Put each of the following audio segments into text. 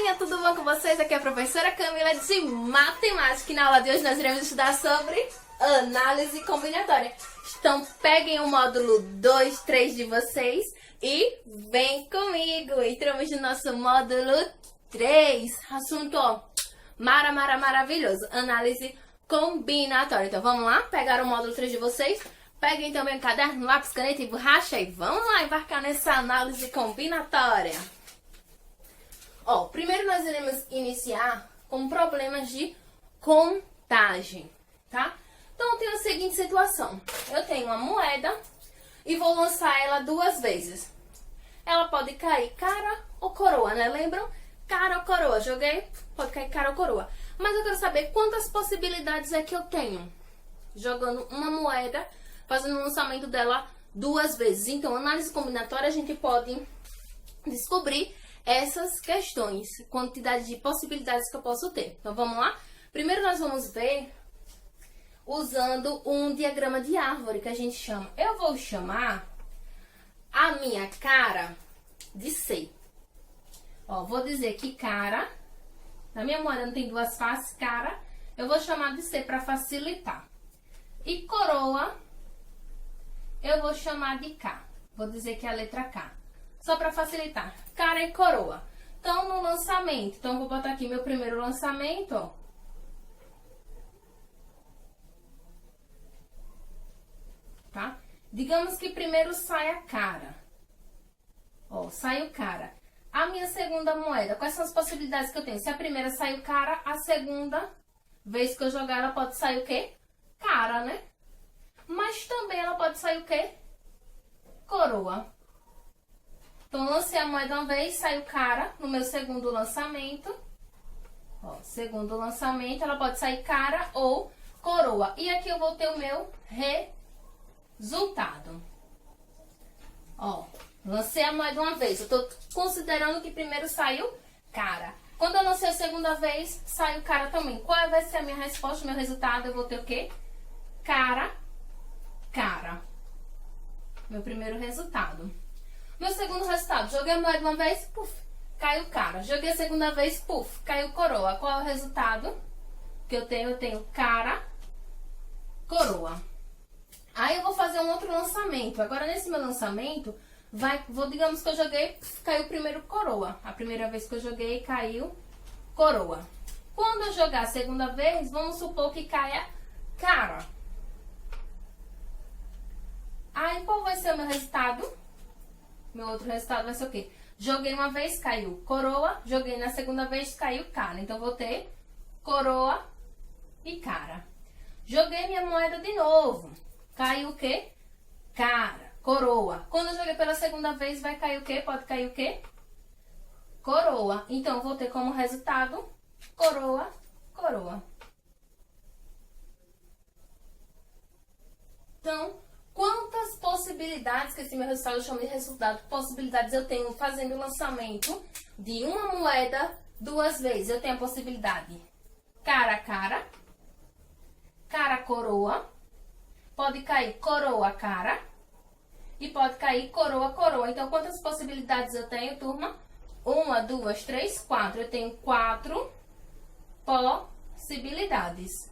galerinha, tudo bom com vocês? Aqui é a professora Camila de Matemática e na aula de hoje nós iremos estudar sobre análise combinatória. Então peguem o módulo 2, 3 de vocês e vem comigo. Entramos no nosso módulo 3, assunto maravilhoso, análise combinatória. Então vamos lá, pegar o módulo 3 de vocês, peguem também o caderno, lápis, caneta e borracha e vamos lá embarcar nessa análise combinatória. Primeiro nós iremos iniciar com problemas de contagem, tá? Então eu tenho a seguinte situação, eu tenho uma moeda e vou lançar ela 2 vezes. Ela pode cair cara ou coroa, né? Lembram? Cara ou coroa, joguei, pode cair cara ou coroa. Mas eu quero saber quantas possibilidades é que eu tenho jogando uma moeda, fazendo o lançamento dela 2 vezes. Então, análise combinatória, a gente pode descobrir essas questões, quantidade de possibilidades que eu posso ter. Então, vamos lá? Primeiro, nós vamos ver usando um diagrama de árvore, que a gente chama. Eu vou chamar a minha cara de C. Vou dizer que cara, na minha moeda não tem 2 faces, cara, eu vou chamar de C para facilitar. E coroa, eu vou chamar de K. Vou dizer que é a letra K. Só para facilitar. Cara e coroa. Então, no lançamento. Então, vou botar aqui meu primeiro lançamento, Tá? Digamos que primeiro sai a cara. Sai o cara. A minha segunda moeda, quais são as possibilidades que eu tenho? Se a primeira sai o cara, a segunda vez que eu jogar, ela pode sair o quê? Cara, né? Mas também ela pode sair o quê? Coroa. Então, lancei a moeda uma vez, saiu cara no meu segundo lançamento. Segundo lançamento, ela pode sair cara ou coroa. E aqui eu vou ter o meu resultado. Lancei a moeda uma vez. Eu tô considerando que primeiro saiu cara. Quando eu lancei a segunda vez, saiu cara também. Qual vai ser a minha resposta, o meu resultado? Eu vou ter o quê? Cara. Meu primeiro resultado. Meu segundo resultado, joguei a moeda uma vez, puf, caiu cara. Joguei a segunda vez, puf, caiu coroa. Qual é o resultado que eu tenho? Eu tenho cara, coroa. Aí eu vou fazer um outro lançamento. Agora, nesse meu lançamento, digamos que eu joguei, puf, caiu primeiro coroa. A primeira vez que eu joguei, caiu coroa. Quando eu jogar a segunda vez, vamos supor que caia cara. Aí, qual vai ser o meu resultado? Meu outro resultado vai ser o quê? Joguei uma vez, caiu coroa. Joguei na segunda vez, caiu cara. Então, vou ter coroa e cara. Joguei minha moeda de novo. Caiu o quê? Cara, coroa. Quando eu joguei pela segunda vez, vai cair o quê? Pode cair o quê? Coroa. Então, vou ter como resultado coroa. Então, quantas possibilidades, que esse meu resultado eu chamo de resultado, possibilidades eu tenho fazendo o lançamento de uma moeda 2 vezes? Eu tenho a possibilidade cara, cara, coroa, pode cair coroa, cara, e pode cair coroa, coroa. Então, quantas possibilidades eu tenho, turma? 1, 2, 3, 4. Eu tenho 4 possibilidades.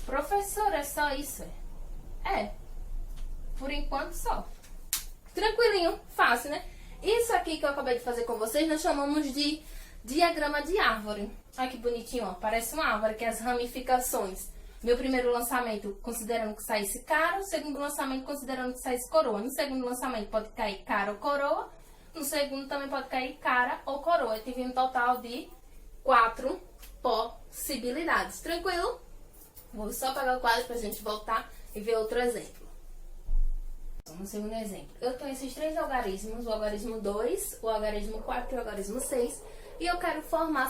Professora, é só isso? Por enquanto só. Tranquilinho, fácil, né? Isso aqui que eu acabei de fazer com vocês, nós chamamos de diagrama de árvore. Olha que bonitinho, parece uma árvore, que é as ramificações. Meu primeiro lançamento, considerando que saísse cara. O segundo lançamento, considerando que saísse coroa. No segundo lançamento, pode cair cara ou coroa. No segundo, também pode cair cara ou coroa. Eu tive um total de 4 possibilidades. Tranquilo? Vou só apagar o quadro pra gente voltar e ver outro exemplo. No segundo exemplo, eu tenho esses 3 algarismos, o algarismo 2, o algarismo 4 e o algarismo 6, e eu quero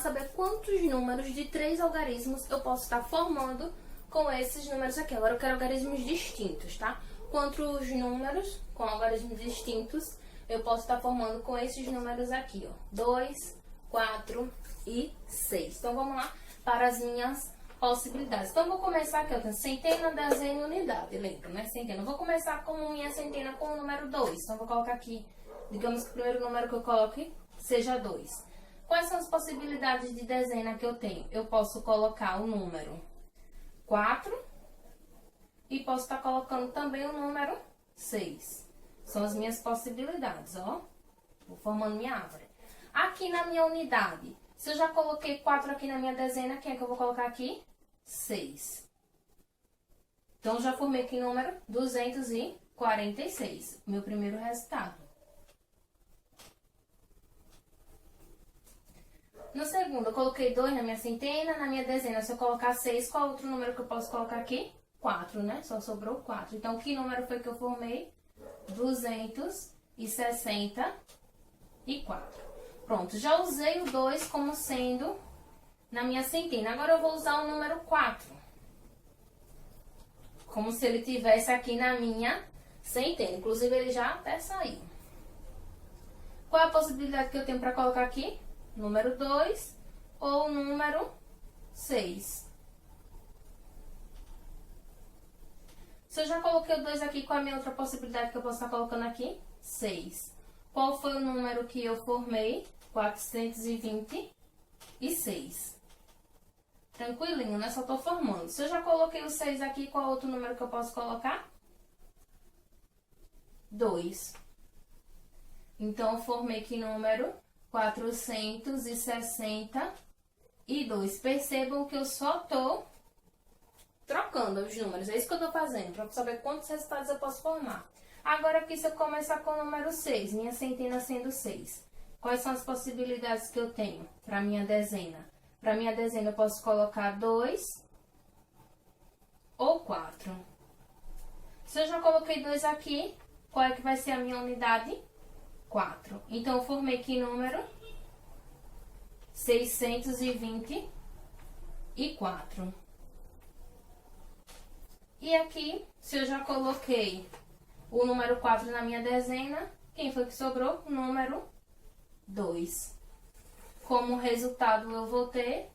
saber quantos números de 3 algarismos eu posso estar formando com esses números aqui. Agora eu quero algarismos distintos, tá? Quantos números com algarismos distintos eu posso estar formando com esses números aqui, 2, 4 e 6. Então, vamos lá para as minhas possibilidades. Então, vou começar aqui, eu tenho centena, dezena e unidade, lembra, né? Centena. Vou começar com minha centena com o número 2. Então, vou colocar aqui, digamos que o primeiro número que eu coloque seja 2. Quais são as possibilidades de dezena que eu tenho? Eu posso colocar o número 4 e posso estar colocando também o número 6. São as minhas possibilidades, ó. Vou formando minha árvore. Aqui na minha unidade, se eu já coloquei 4 aqui na minha dezena, quem é que eu vou colocar aqui? 6. Então, já formei aqui o número 246, meu primeiro resultado. No segundo, eu coloquei 2 na minha centena, na minha dezena, se eu colocar 6, qual outro número que eu posso colocar aqui? 4, né? Só sobrou 4. Então, que número foi que eu formei? 264. Pronto, já usei o 2 como sendo na minha centena. Agora, eu vou usar o número 4. Como se ele tivesse aqui na minha centena. Inclusive, ele já até saiu. Qual é a possibilidade que eu tenho para colocar aqui? Número 2 ou número 6. Se eu já coloquei o 2 aqui, qual é a minha outra possibilidade que eu posso estar colocando aqui? 6. Qual foi o número que eu formei? 426. Tranquilinho, né? Só tô formando. Se eu já coloquei o 6 aqui, qual é outro número que eu posso colocar? 2. Então, eu formei que número? 462. Percebam que eu só tô trocando os números. É isso que eu tô fazendo, para saber quantos resultados eu posso formar. Agora aqui, se eu começar com o número 6, minha centena sendo 6. Quais são as possibilidades que eu tenho para minha dezena? Para minha dezena, eu posso colocar 2 ou 4. Se eu já coloquei 2 aqui, qual é que vai ser a minha unidade? 4. Então, eu formei que número? 624. E aqui, se eu já coloquei o número 4 na minha dezena, quem foi que sobrou? O número 2. Como resultado, eu vou ter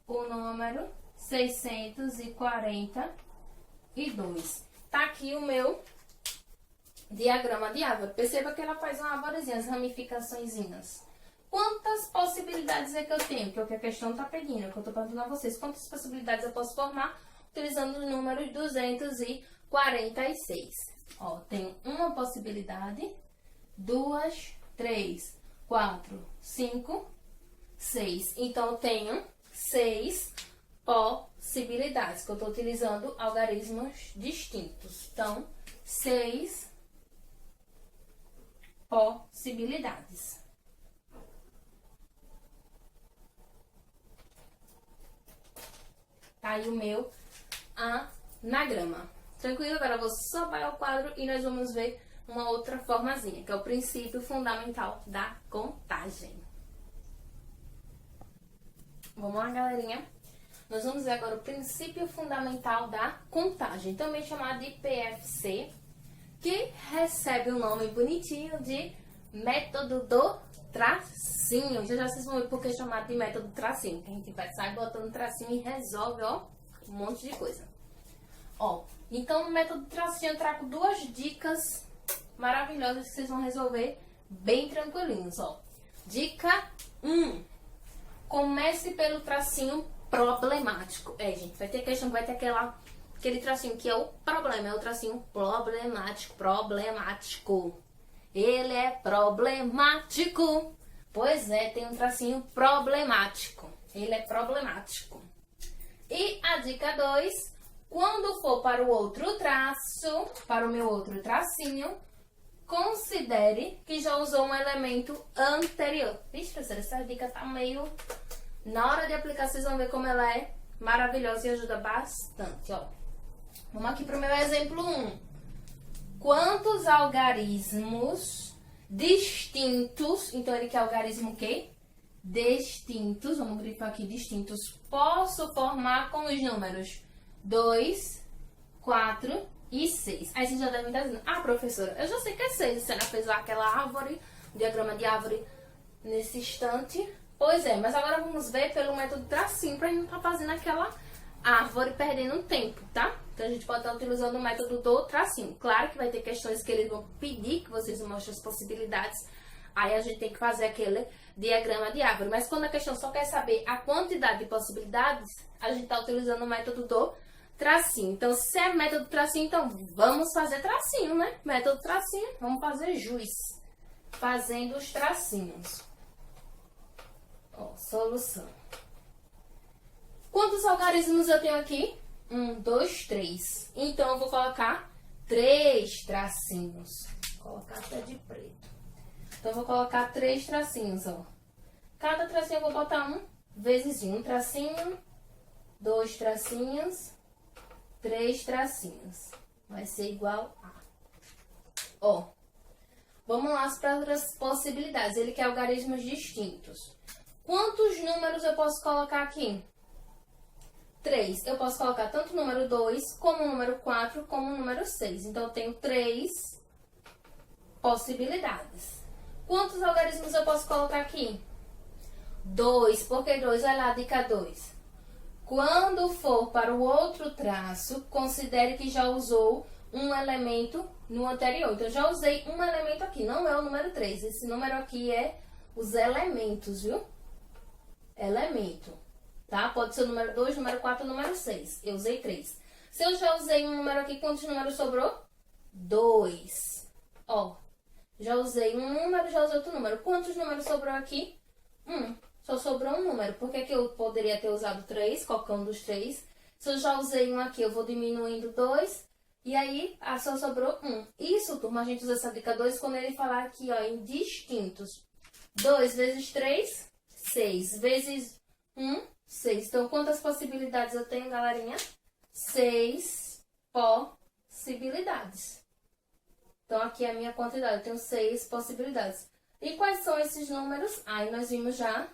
o número 642. Tá aqui o meu diagrama de árvore. Perceba que ela faz uma árvorezinha, as ramificaçõezinhas. Quantas possibilidades é que eu tenho? Que é o que a questão tá pedindo, que eu tô perguntando a vocês. Quantas possibilidades eu posso formar utilizando o número 246? Ó, tenho uma possibilidade, 2, 3, 4, 5, 6. Então, eu tenho 6 possibilidades, que eu tô utilizando algarismos distintos. Então, 6 possibilidades. Tá aí o meu anagrama. Tranquilo? Agora eu vou só apagar o quadro e nós vamos ver uma outra formazinha, que é o princípio fundamental da contagem. Vamos lá, galerinha? Nós vamos ver agora o princípio fundamental da contagem, também chamado de PFC, que recebe o nome bonitinho de método do tracinho. Já vocês vão ver porque é chamado de método do tracinho, que a gente vai sair botando tracinho e resolve, ó, um monte de coisa. Ó, então no método do tracinho eu trago 2 dicas maravilhosas que vocês vão resolver bem tranquilinhos, ó. Dica 1. Comece pelo tracinho problemático. Gente, vai ter questão que vai ter aquele tracinho que é o problema, é o tracinho problemático. Ele é problemático. Pois é, tem um tracinho problemático. Ele é problemático. E a dica 2, quando for para o outro traço, para o meu outro tracinho, considere que já usou um elemento anterior. Vixe, professora, essa dica tá meio... Na hora de aplicar, vocês vão ver como ela é maravilhosa e ajuda bastante, ó. Vamos aqui para o meu exemplo 1. Quantos algarismos distintos, então ele quer algarismo o quê? Distintos, vamos grifar aqui, distintos, posso formar com os números 2, 4 e 6. Aí vocês já devem estar dizendo, professora, eu já sei que é 6, a senhora fez lá aquela árvore, o diagrama de árvore nesse instante. Pois é, mas agora vamos ver pelo método tracinho, pra gente não estar fazendo aquela árvore perdendo tempo, tá? Então a gente pode estar utilizando o método do tracinho. Claro que vai ter questões que eles vão pedir que vocês mostrem as possibilidades Aí a gente tem que fazer aquele diagrama de árvore. Mas quando a questão só quer saber a quantidade de possibilidades, a gente está utilizando o método do tracinho. Então, se é método tracinho, então vamos fazer tracinho, né? Método tracinho, vamos fazer jus. Fazendo os tracinhos. Ó, solução. Quantos algarismos eu tenho aqui? 1, 2, 3. Então, eu vou colocar 3 tracinhos. Vou colocar até de preto. Então, eu vou colocar 3 tracinhos, ó. Cada tracinho eu vou botar 1 vezes 1 tracinho, 2 tracinhos, 3 tracinhos. Vai ser igual a... Ó, vamos lá para as possibilidades. Ele quer algarismos distintos. Quantos números eu posso colocar aqui? 3. Eu posso colocar tanto o número 2, como o número 4, como o número 6. Então, eu tenho 3 possibilidades. Quantos algarismos eu posso colocar aqui? 2. Por que 2? Olha lá, dica 2. Quando for para o outro traço, considere que já usou um elemento no anterior. Então, eu já usei um elemento aqui, não é o número 3. Esse número aqui é os elementos, viu? Elemento, tá? Pode ser o número 2, número 4, número 6. Eu usei 3. Se eu já usei um número aqui, quantos números sobrou? 2. Ó, já usei um número, já usei outro número. Quantos números sobrou aqui? 1. Só sobrou um número. Por que eu poderia ter usado 3, qualquer um dos 3? Se eu já usei um aqui, eu vou diminuindo 2. E aí, só sobrou 1. Isso, turma, a gente usa essa dica 2 quando ele falar aqui, ó, em distintos. 2 vezes 3, 6. Vezes 1, 6. Então, quantas possibilidades eu tenho, galerinha? 6 possibilidades. Então, aqui é a minha quantidade. Eu tenho 6 possibilidades. E quais são esses números? Aí, nós vimos já...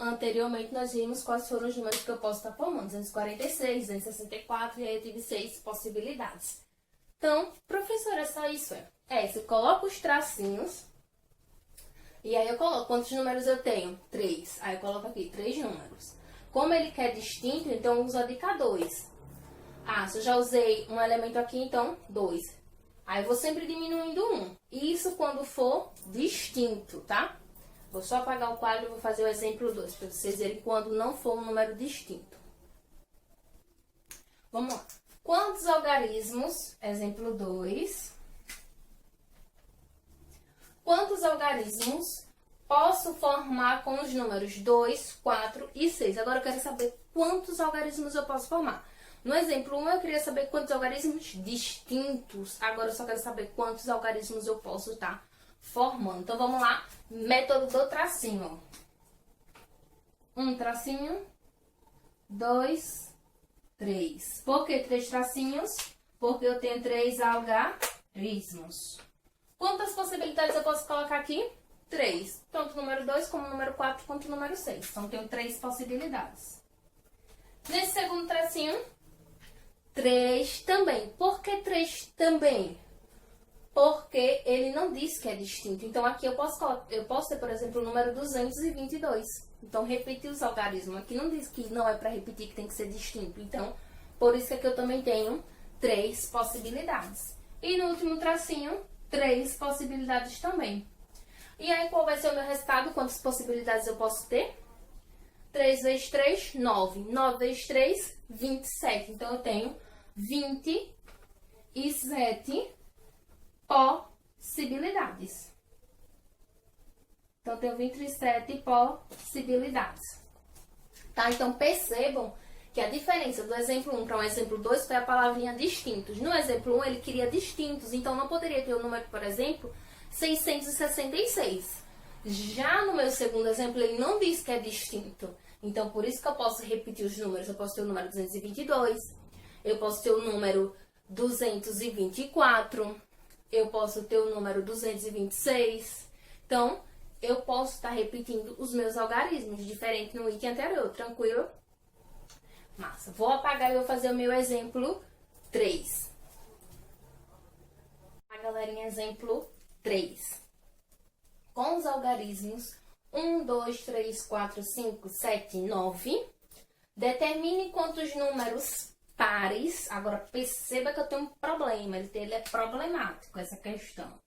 Anteriormente, nós vimos quais foram os números que eu posso estar formando. 246, 264, e aí eu tive 6 possibilidades. Então, professora, é só isso? Eu coloco os tracinhos, e aí eu coloco quantos números eu tenho? 3. Aí eu coloco aqui 3 números. Como ele quer distinto, então eu uso a dica 2. Se eu já usei um elemento aqui, então 2. Aí eu vou sempre diminuindo 1. Isso quando for distinto, tá? Vou só apagar o quadro e vou fazer o exemplo 2, para vocês verem quando não for um número distinto. Vamos lá. Quantos algarismos, exemplo 2, quantos algarismos posso formar com os números 2, 4 e 6? Agora eu quero saber quantos algarismos eu posso formar. No exemplo 1, eu queria saber quantos algarismos distintos. Agora eu só quero saber quantos algarismos eu posso estar formando. Então, vamos lá. Método do tracinho. 1 tracinho. 2, 3. Por que 3 tracinhos? Porque eu tenho 3 algarismos. Quantas possibilidades eu posso colocar aqui? 3. Tanto o número 2, como o número 4, quanto o número 6. Então, eu tenho 3 possibilidades. Nesse segundo tracinho, 3 também. Por que 3 também? Porque ele não diz que é distinto. Então, aqui eu posso ter, por exemplo, o número 222. Então, repetir os algarismos. Aqui não diz que não é para repetir, que tem que ser distinto. Então, por isso que aqui eu também tenho 3 possibilidades. E no último tracinho, 3 possibilidades também. E aí, qual vai ser o meu resultado? Quantas possibilidades eu posso ter? 3 vezes 3, 9. 9 vezes 3, 27. Então, eu tenho 27 possibilidades. Então, eu tenho 27 possibilidades. Tá? Então, percebam que a diferença do exemplo 1 para o exemplo 2 foi a palavrinha distintos. No exemplo 1, ele queria distintos. Então, não poderia ter o número, por exemplo, 666. Já no meu segundo exemplo, ele não diz que é distinto. Então, por isso que eu posso repetir os números. Eu posso ter o número 222. Eu posso ter o número 224. Eu posso ter o número 226. Então, eu posso estar repetindo os meus algarismos, diferente no item anterior, tranquilo? Massa. Vou apagar e vou fazer o meu exemplo 3. A galerinha, exemplo 3. Com os algarismos 1, 2, 3, 4, 5, 7, 9, determine quantos números pares. Agora, perceba que eu tenho um problema, ele é problemático, essa questão.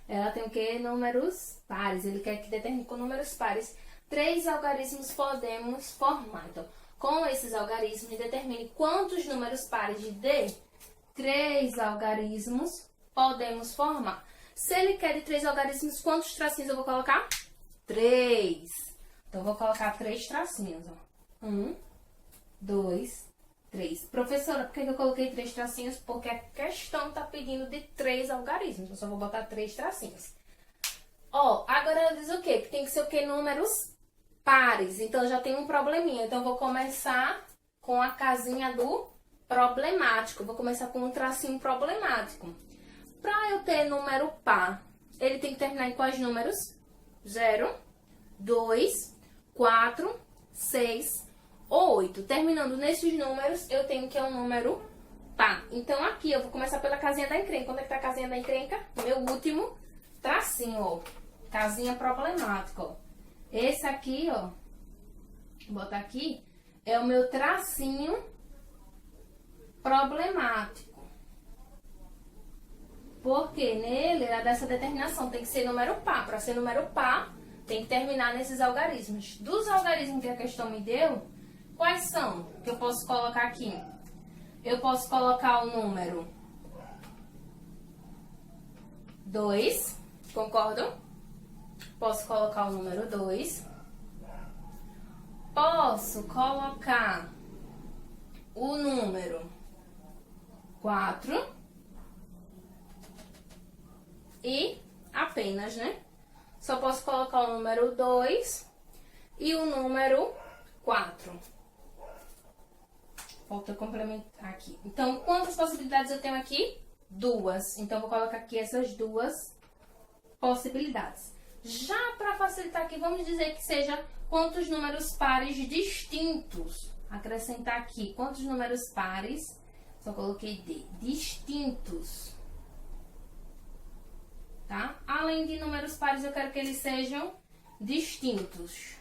Ela tem o quê? Números pares. Ele quer que determine com números pares. 3 algarismos podemos formar. Então, com esses algarismos, determine quantos números pares de D 3 algarismos podemos formar. Se ele quer de 3 algarismos, quantos tracinhos eu vou colocar? 3. Então, eu vou colocar 3 tracinhos. 1, 2, 3. Professora, por que eu coloquei 3 tracinhos? Porque a questão está pedindo de 3 algarismos. Eu só vou botar 3 tracinhos. Ó, agora ela diz o quê? Que tem que ser o quê? Números pares. Então, já tem um probleminha. Então, eu vou começar com a casinha do problemático. Vou começar com um tracinho problemático. Para eu ter número par, ele tem que terminar em quais números? 0, 2, 4, 6 ou 8. Terminando nesses números, eu tenho que é um número par. Então, aqui eu vou começar pela casinha da encrenca. Onde é que tá a casinha da encrenca? Meu último tracinho, ó. Casinha problemática, ó. Esse aqui, ó, vou botar aqui, é o meu tracinho problemático. Porque nele era dessa determinação, tem que ser número par. Para ser número par, tem que terminar nesses algarismos. Dos algarismos que a questão me deu, quais são que eu posso colocar aqui? Eu posso colocar o número 2, concordam? Posso colocar o número 2. Posso colocar o número 4. E apenas, né? Só posso colocar o número 2 e o número 4. Falta complementar aqui. Então, quantas possibilidades eu tenho aqui? 2. Então, vou colocar aqui essas 2 possibilidades. Já para facilitar aqui, vamos dizer que seja quantos números pares distintos. Acrescentar aqui quantos números pares, só coloquei D, distintos. Tá? Além de números pares, eu quero que eles sejam distintos.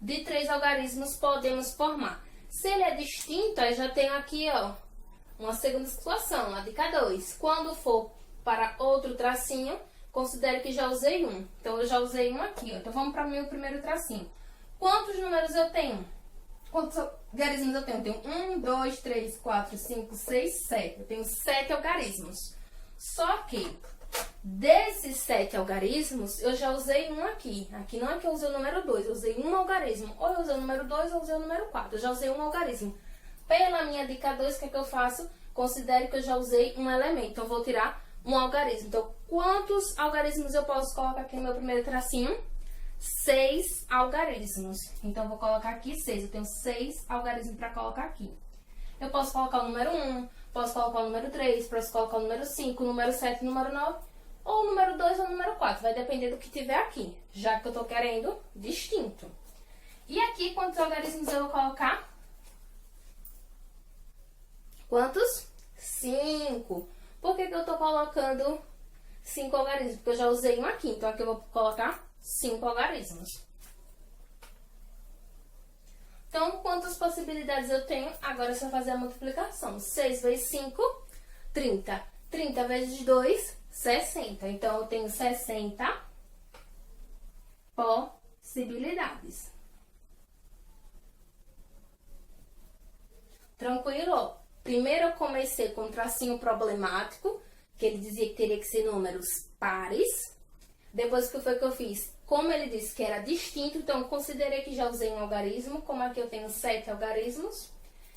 De 3 algarismos podemos formar. Se ele é distinto, aí já tenho aqui, ó, uma segunda situação, a dica 2. Quando for para outro tracinho, considere que já usei um. Então, eu já usei um aqui, ó. Então, vamos para o meu primeiro tracinho. Quantos números eu tenho? Quantos algarismos eu tenho? Eu tenho 1, 2, 3, 4, 5, 6, 7. Eu tenho 7 algarismos. Só que, desses 7 algarismos, eu já usei um aqui. Aqui não é que eu usei o número 2, eu usei um algarismo. Ou eu usei o número 2 ou eu usei o número 4. Eu já usei um algarismo. Pela minha dica 2, o que é que eu faço? Considere que eu já usei um elemento. Então, eu vou tirar um algarismo. Então, quantos algarismos eu posso colocar aqui no meu primeiro tracinho? 6 algarismos. Então, eu vou colocar aqui 6. Eu tenho 6 algarismos para colocar aqui. Eu posso colocar o número 1, posso colocar o número 3, posso colocar o número 5, o número 7, o número 9, ou o número 2 ou o número 4. Vai depender do que tiver aqui, já que eu estou querendo distinto. E aqui, quantos algarismos eu vou colocar? Quantos? 5. Por que eu estou colocando 5 algarismos? Porque eu já usei um aqui. Então, aqui eu vou colocar 5 algarismos. Então, quantas possibilidades eu tenho? Agora é só fazer a multiplicação. 6 vezes 5, 30. 30 vezes 2, 60. Então, eu tenho 60 possibilidades. Tranquilo? Primeiro eu comecei com um tracinho problemático, que ele dizia que teria que ser números pares. Depois, o que foi que eu fiz? Como ele disse que era distinto, então eu considerei que já usei um algarismo. Como aqui eu tenho 7 algarismos,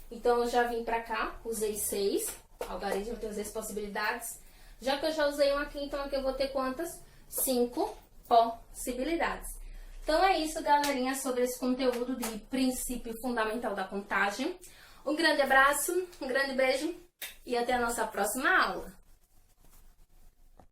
então eu já vim pra cá, usei 6 algarismos, eu tenho 6 possibilidades. Já que eu já usei um aqui, então aqui eu vou ter quantas? 5 possibilidades. Então é isso, galerinha, sobre esse conteúdo de princípio fundamental da contagem. Um grande abraço, um grande beijo e até a nossa próxima aula.